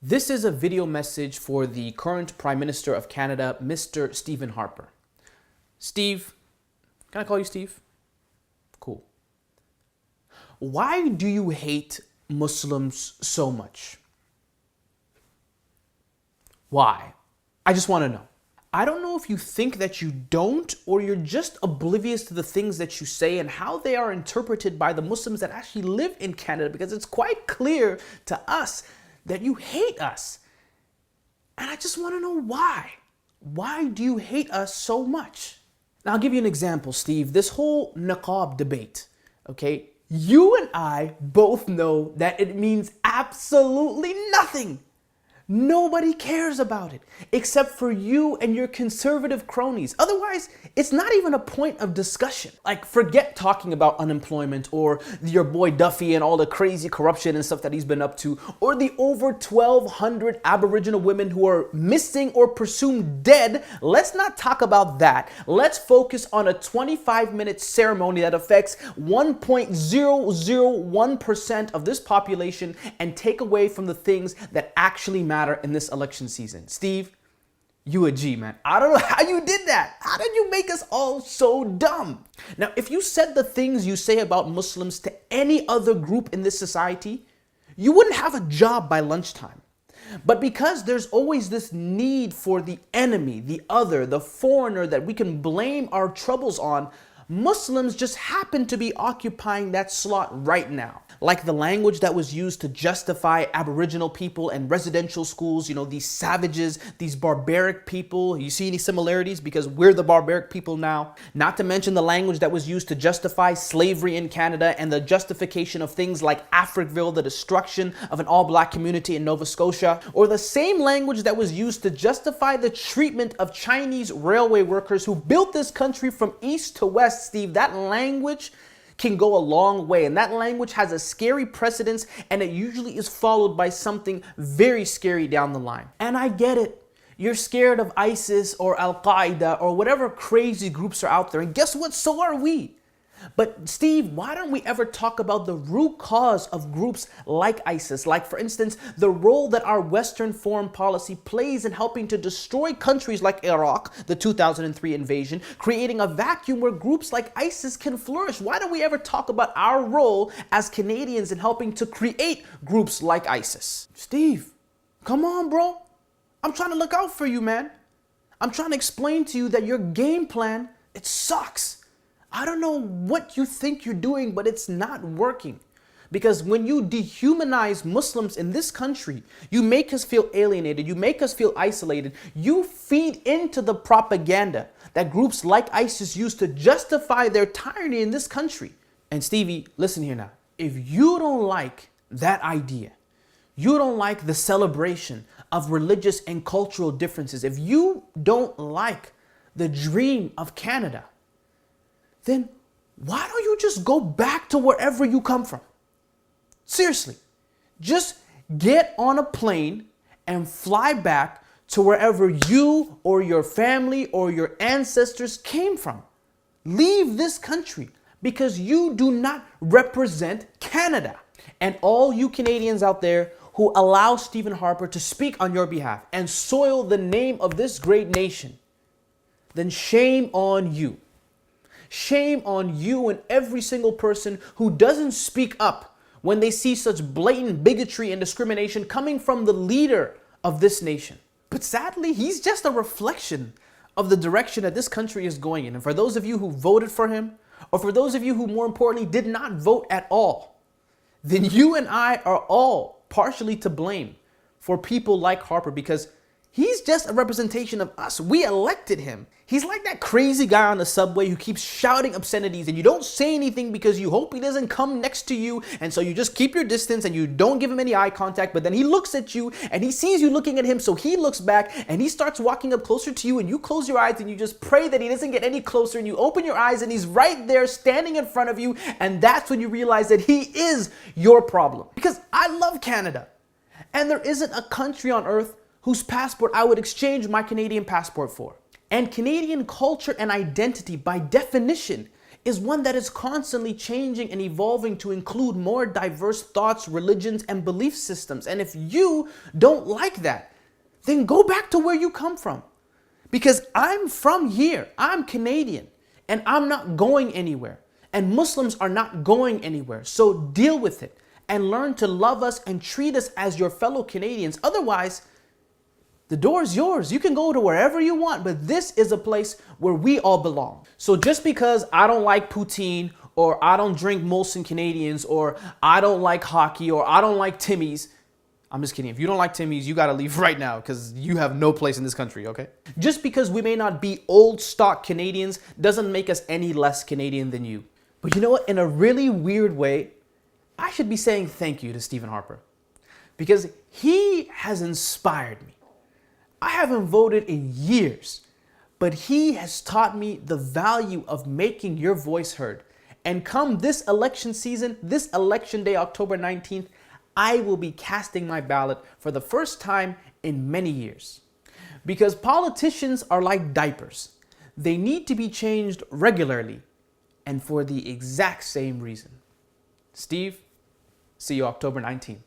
This is a video message for the current Prime Minister of Canada, Mr. Stephen Harper. Steve, can I call you Steve? Cool. Why do you hate Muslims so much? Why? I just want to know. I don't know if you think that you don't, or you're just oblivious to the things that you say and how they are interpreted by the Muslims that actually live in Canada, because it's quite clear to us that you hate us. And I just want to know why. Why do you hate us so much? Now, I'll give you an example, Steve. This whole niqab debate, okay? You and I both know that it means absolutely nothing. Nobody cares about it except for you and your conservative cronies. Otherwise, it's not even a point of discussion. Like, forget talking about unemployment or your boy Duffy and all the crazy corruption and stuff that he's been up to, or the over 1,200 Aboriginal women who are missing or presumed dead. Let's not talk about that. Let's focus on a 25-minute ceremony that affects 1.001% of this population and take away from the things that actually matter in this election season. Steve, you a G, man. I don't know how you did that. How did you make us all so dumb? Now, if you said the things you say about Muslims to any other group in this society, you wouldn't have a job by lunchtime. But because there's always this need for the enemy, the other, the foreigner that we can blame our troubles on, Muslims just happen to be occupying that slot right now. Like the language that was used to justify Aboriginal people and residential schools, you know, these savages, these barbaric people. You see any similarities? Because we're the barbaric people now. Not to mention the language that was used to justify slavery in Canada and the justification of things like Africville, the destruction of an all-black community in Nova Scotia, or the same language that was used to justify the treatment of Chinese railway workers who built this country from east to west. Steve, that language can go a long way, and that language has a scary precedence, and it usually is followed by something very scary down the line. And I get it. You're scared of ISIS or Al-Qaeda or whatever crazy groups are out there, and guess what? So are we. But Steve, why don't we ever talk about the root cause of groups like ISIS? Like, for instance, the role that our Western foreign policy plays in helping to destroy countries like Iraq, the 2003 invasion, creating a vacuum where groups like ISIS can flourish. Why don't we ever talk about our role as Canadians in helping to create groups like ISIS? Steve, come on, bro. I'm trying to look out for you, man. I'm trying to explain to you that your game plan, it sucks. I don't know what you think you're doing, but it's not working. Because when you dehumanize Muslims in this country, you make us feel alienated, you make us feel isolated, you feed into the propaganda that groups like ISIS use to justify their tyranny in this country. And Stevie, listen here now. If you don't like that idea, you don't like the celebration of religious and cultural differences, if you don't like the dream of Canada, then why don't you just go back to wherever you come from? Seriously, just get on a plane and fly back to wherever you or your family or your ancestors came from. Leave this country because you do not represent Canada. And all you Canadians out there who allow Stephen Harper to speak on your behalf and soil the name of this great nation, then shame on you. Shame on you and every single person who doesn't speak up when they see such blatant bigotry and discrimination coming from the leader of this nation. But sadly, he's just a reflection of the direction that this country is going in. And for those of you who voted for him, or for those of you who more importantly did not vote at all, then you and I are all partially to blame for people like Harper, because he's just a representation of us. We elected him. He's like that crazy guy on the subway who keeps shouting obscenities and you don't say anything because you hope he doesn't come next to you, and so you just keep your distance and you don't give him any eye contact, but then he looks at you and he sees you looking at him, so he looks back and he starts walking up closer to you, and you close your eyes and you just pray that he doesn't get any closer, and you open your eyes and he's right there standing in front of you, and that's when you realize that he is your problem. Because I love Canada, and there isn't a country on earth whose passport I would exchange my Canadian passport for. And Canadian culture and identity, by definition, is one that is constantly changing and evolving to include more diverse thoughts, religions, and belief systems. And if you don't like that, then go back to where you come from. Because I'm from here, I'm Canadian, and I'm not going anywhere. And Muslims are not going anywhere. So deal with it and learn to love us and treat us as your fellow Canadians. Otherwise, the door is yours. You can go to wherever you want, but this is a place where we all belong. So just because I don't like poutine, or I don't drink Molson Canadians, or I don't like hockey, or I don't like Timmy's, I'm just kidding. If you don't like Timmy's, you got to leave right now because you have no place in this country, okay? Just because we may not be old stock Canadians doesn't make us any less Canadian than you. But you know what? In a really weird way, I should be saying thank you to Stephen Harper because he has inspired me. I haven't voted in years, but he has taught me the value of making your voice heard. And come this election season, this election day, October 19th, I will be casting my ballot for the first time in many years. Because politicians are like diapers. They need to be changed regularly and for the exact same reason. Steve, see you October 19th.